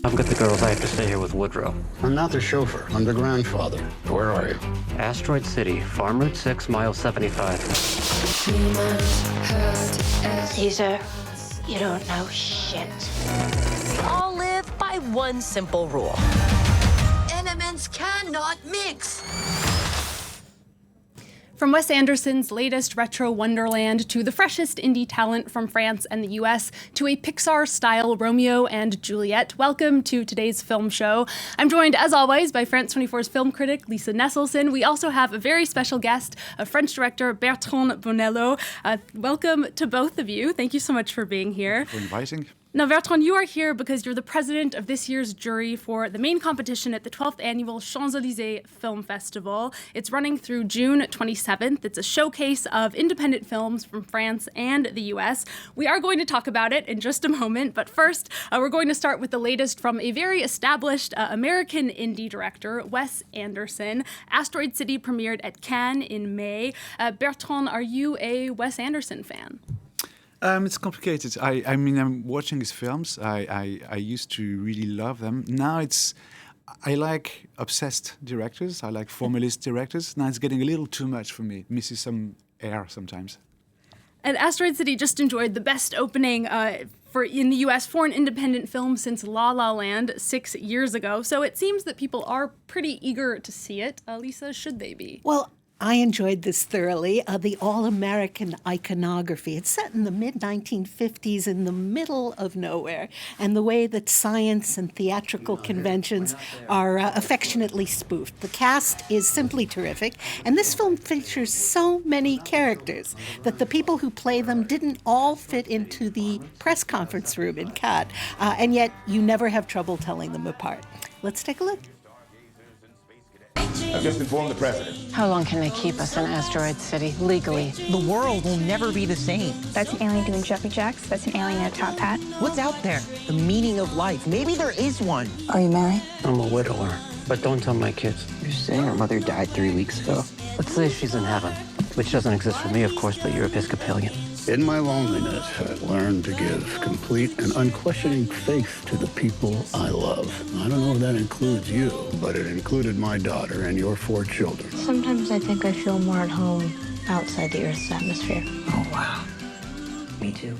I've got the girls. I have to stay here with Woodrow. I'm not the chauffeur. I'm the grandfather. Where are you? Asteroid City, Farm Route 6, mile 75. Caesar, you don't know shit. All live by one simple rule. Elements cannot mix. From Wes Anderson's latest retro wonderland to the freshest indie talent from France and the US to a Pixar-style Romeo and Juliet, welcome to today's film show. I'm joined, as always, by France 24's film critic Lisa Nesselson. We also have a very special guest, a French director, Bertrand Bonello. Welcome to both of you. Thank you so much for being here. For inviting. Now, Bertrand, you are here because you're the president of this year's jury for the main competition at the 12th Annual Champs-Élysées Film Festival. It's running through June 27th. It's a showcase of independent films from France and the US. We are going to talk about it in just a moment, but first, we're going to start with the latest from a very established American indie director, Wes Anderson. Asteroid City premiered at Cannes in May. Bertrand, are you a Wes Anderson fan? It's complicated. I mean, I'm watching his films. I used to really love them. Now I like obsessed directors. I like formalist directors. Now it's getting a little too much for me. It misses some air sometimes. And Asteroid City just enjoyed the best opening in the US for an independent film since La La Land 6 years ago. So it seems that people are pretty eager to see it. Lisa, should they be? Well, I enjoyed this thoroughly. The all-American iconography. It's set in the mid-1950s in the middle of nowhere. And the way that science and theatrical conventions are affectionately spoofed. The cast is simply terrific. And this film features so many characters that the people who play them didn't all fit into the press conference room in Cannes. And yet you never have trouble telling them apart. Let's take a look. I've just informed the president. How long can they keep us in Asteroid City legally? The world will never be the same. That's an alien doing jumping jacks. That's an alien in a top hat. What's out there? The meaning of life. Maybe there is one. Are you married? I'm a widower, but don't tell my kids. You're saying her mother died 3 weeks ago? Let's say she's in heaven, which doesn't exist for me, of course, but you're Episcopalian. In my loneliness, I've learned to give complete and unquestioning faith to the people I love. I don't know if that includes you, but it included my daughter and your 4 children. Sometimes I think I feel more at home outside the Earth's atmosphere. Oh, wow. Me too.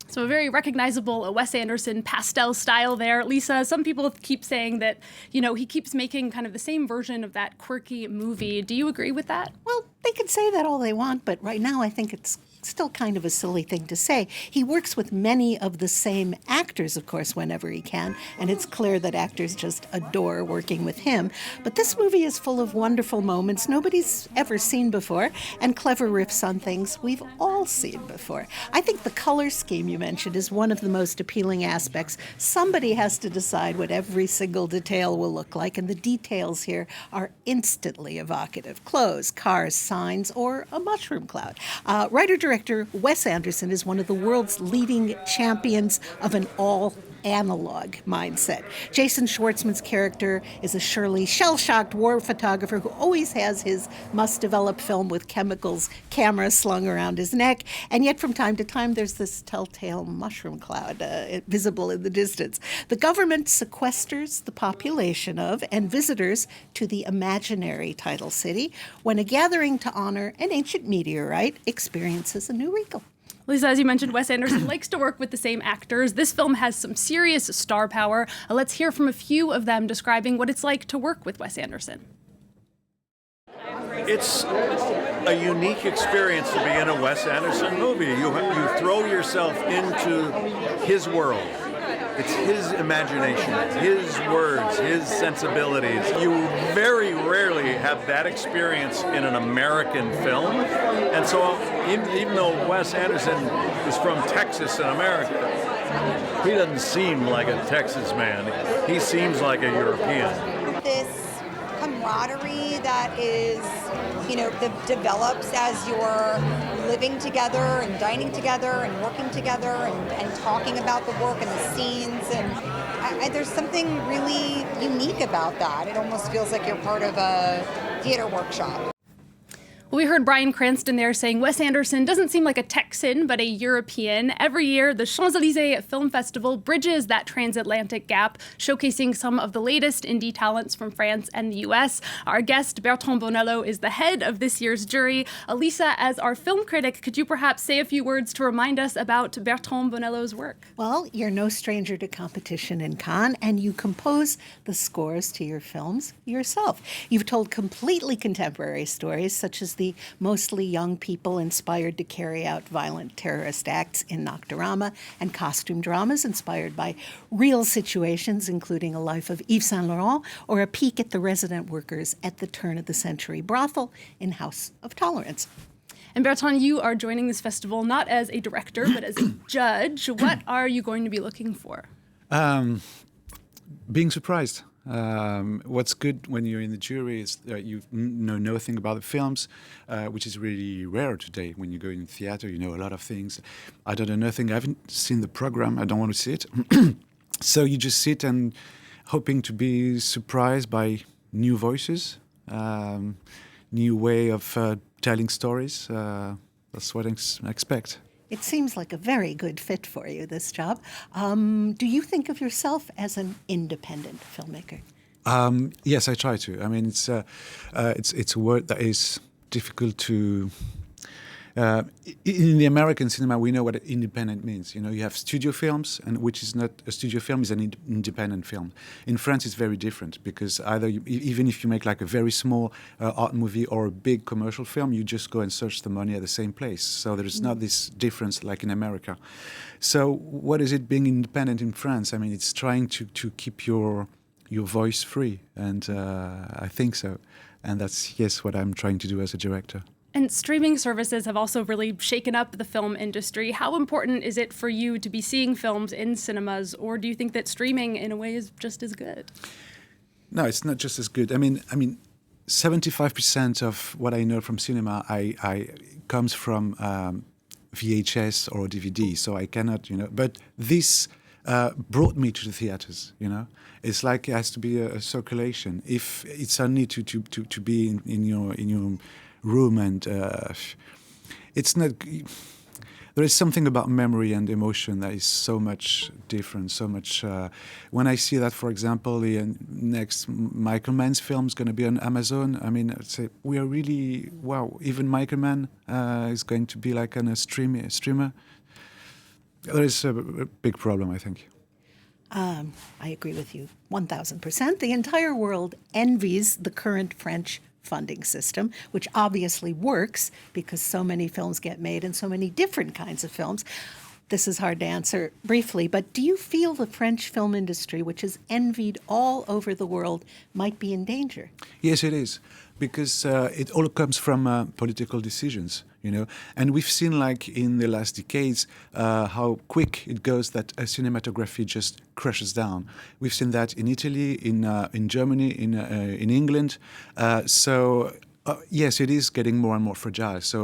So a very recognizable Wes Anderson pastel style there. Lisa, some people keep saying that, he keeps making kind of the same version of that quirky movie. Do you agree with that? Well, they can say that all they want, but right now I think it's still kind of a silly thing to say. He works with many of the same actors, of course, whenever he can, and it's clear that actors just adore working with him. But this movie is full of wonderful moments nobody's ever seen before, and clever riffs on things we've all seen before. I think the color scheme you mentioned is one of the most appealing aspects. Somebody has to decide what every single detail will look like, and the details here are instantly evocative. Clothes, cars, signs, or a mushroom cloud. Writer-director Wes Anderson is one of the world's leading champions of an all-analog mindset. Jason Schwartzman's character is a surely shell-shocked war photographer who always has his must-develop film with chemicals camera slung around his neck, and yet from time to time there's this telltale mushroom cloud visible in the distance. The government sequesters the population of and visitors to the imaginary title city when a gathering to honor an ancient meteorite experiences a new wrinkle. Lisa, as you mentioned, Wes Anderson likes to work with the same actors. This film has some serious star power. Let's hear from a few of them describing what it's like to work with Wes Anderson. It's a unique experience to be in a Wes Anderson movie. You throw yourself into his world. It's his imagination, his words, his sensibilities. You very rarely have that experience in an American film. And so even though Wes Anderson is from Texas in America, he doesn't seem like a Texas man. He seems like a European. This camaraderie that is, that develops as you're living together and dining together and working together and talking about the work and the scenes. And there's something really unique about that. It almost feels like you're part of a theater workshop. We heard Bryan Cranston there saying Wes Anderson doesn't seem like a Texan, but a European. Every year, the Champs-Élysées Film Festival bridges that transatlantic gap, showcasing some of the latest indie talents from France and the US. Our guest, Bertrand Bonello, is the head of this year's jury. Lisa, as our film critic, could you perhaps say a few words to remind us about Bertrand Bonello's work? Well, you're no stranger to competition in Cannes, and you compose the scores to your films yourself. You've told completely contemporary stories, such as the mostly young people inspired to carry out violent terrorist acts in Nocturama, and costume dramas inspired by real situations, including a life of Yves Saint Laurent or a peek at the resident workers at the turn-of-the-century brothel in House of Tolerance. And Bertrand, you are joining this festival not as a director, but as a judge. What are you going to be looking for? Being surprised. What's good when you're in the jury is that you know nothing about the films, which is really rare today. When you go in theater, you know a lot of things. I don't know nothing. I haven't seen the program. I don't want to see it. So you just sit and hoping to be surprised by new voices, new way of telling stories. That's what I expect. It seems like a very good fit for you, this job. Do you think of yourself as an independent filmmaker? Yes, I try to. I mean, it's a word that is difficult to. In the American cinema, we know what independent means. You know, you have studio films, and which is not a studio film, is an independent film. In France, it's very different because either even if you make like a very small art movie or a big commercial film, you just go and search the money at the same place. So there's not this difference like in America. So what is it being independent in France? I mean, it's trying to keep your voice free, and I think so. And that's, yes, what I'm trying to do as a director. And streaming services have also really shaken up the film industry. How important is it for you to be seeing films in cinemas, or do you think that streaming, in a way, is just as good? No, it's not just as good. I mean, 75% of what I know from cinema I comes from VHS or DVD, so I cannot, But this brought me to the theaters, It's like it has to be a circulation. If it's only to be in your room, and it's not. There is something about memory and emotion that is so much different. So much. When I see that, for example, the next Michael Mann's film is going to be on Amazon. I mean, I'd say we are really wow. Even Michael Mann is going to be like on a streamer. There is a big problem, I think. I agree with you 1,000%. The entire world envies the current French funding system, which obviously works because so many films get made and so many different kinds of films. This is hard to answer briefly, but do you feel the French film industry, which is envied all over the world, might be in danger? Yes, it is, because it all comes from political decisions, And we've seen, like, in the last decades, how quick it goes that cinematography just crashes down. We've seen that in Italy, in Germany, in England. Yes, it is getting more and more fragile. So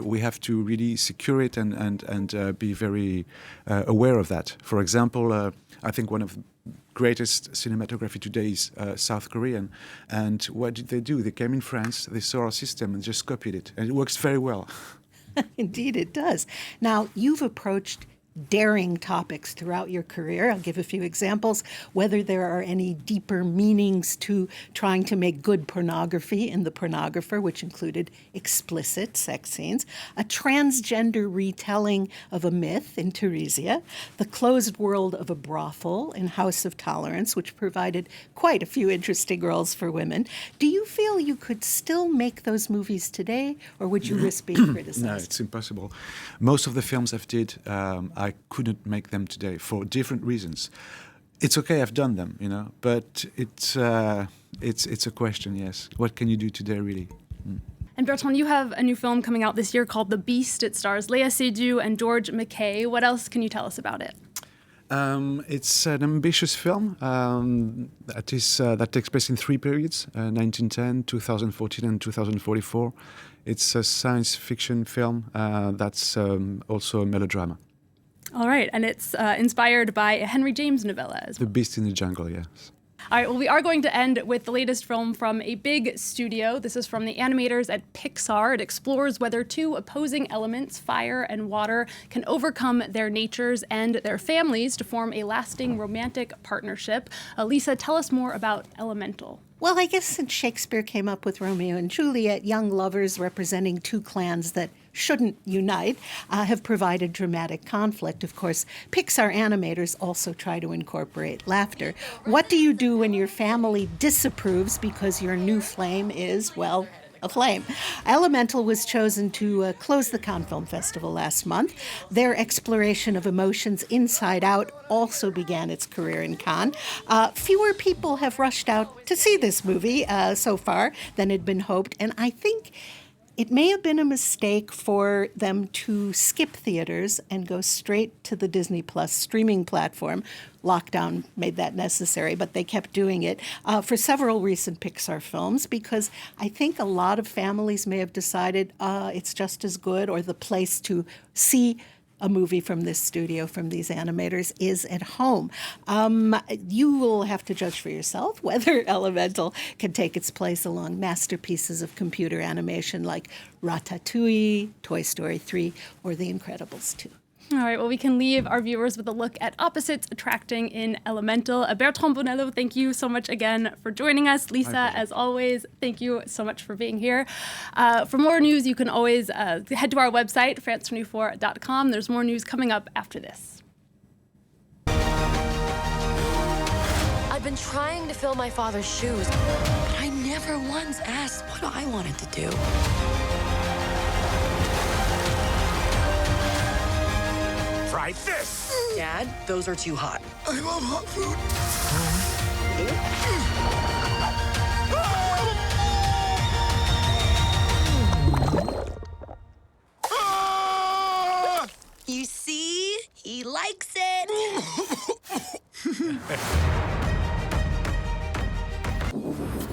we have to really secure it and be very aware of that. For example, I think one of the greatest cinematography today is South Korean. And what did they do? They came in France, they saw our system and just copied it. And it works very well. Indeed, it does. Now, you've approached daring topics throughout your career. I'll give a few examples. Whether there are any deeper meanings to trying to make good pornography in The Pornographer, which included explicit sex scenes, a transgender retelling of a myth in Theresia, the closed world of a brothel in House of Tolerance, which provided quite a few interesting roles for women. Do you feel you could still make those movies today, or would you risk being criticized? No, it's impossible. Most of the films I've did, I couldn't make them today for different reasons. It's okay, I've done them, but it's a question, yes. What can you do today, really? And Bertrand, you have a new film coming out this year called The Beast. It stars Léa Seydoux and George McKay. What else can you tell us about it? It's an ambitious film that takes place in three periods, 1910, 2014 and 2044. It's a science fiction film that's also a melodrama. All right, and it's inspired by a Henry James novella as well. The Beast in the Jungle, yes. All right, well, we are going to end with the latest film from a big studio. This is from the animators at Pixar. It explores whether two opposing elements, fire and water, can overcome their natures and their families to form a lasting romantic partnership. Lisa, tell us more about Elemental. Well, I guess since Shakespeare came up with Romeo and Juliet, young lovers representing two clans that shouldn't unite have provided dramatic conflict. Of course, Pixar animators also try to incorporate laughter. What do you do when your family disapproves because your new flame is, well, a flame? Elemental was chosen to close the Cannes Film Festival last month. Their exploration of emotions inside out also began its career in Cannes. Fewer people have rushed out to see this movie so far than had been hoped, and I think it may have been a mistake for them to skip theaters and go straight to the Disney Plus streaming platform. Lockdown made that necessary, but they kept doing it for several recent Pixar films because I think a lot of families may have decided it's just as good, or the place to see a movie from this studio, from these animators, is at home. You will have to judge for yourself whether Elemental can take its place along masterpieces of computer animation like Ratatouille, Toy Story 3, or The Incredibles 2. All right, well, we can leave our viewers with a look at opposites attracting in Elemental. Bertrand Bonello, thank you so much again for joining us. Lisa, as always, thank you so much for being here. For more news, you can always head to our website, france24.com. There's more news coming up after this. I've been trying to fill my father's shoes, but I never once asked what I wanted to do. Try this! Dad, those are too hot. I love hot food. You see? He likes it.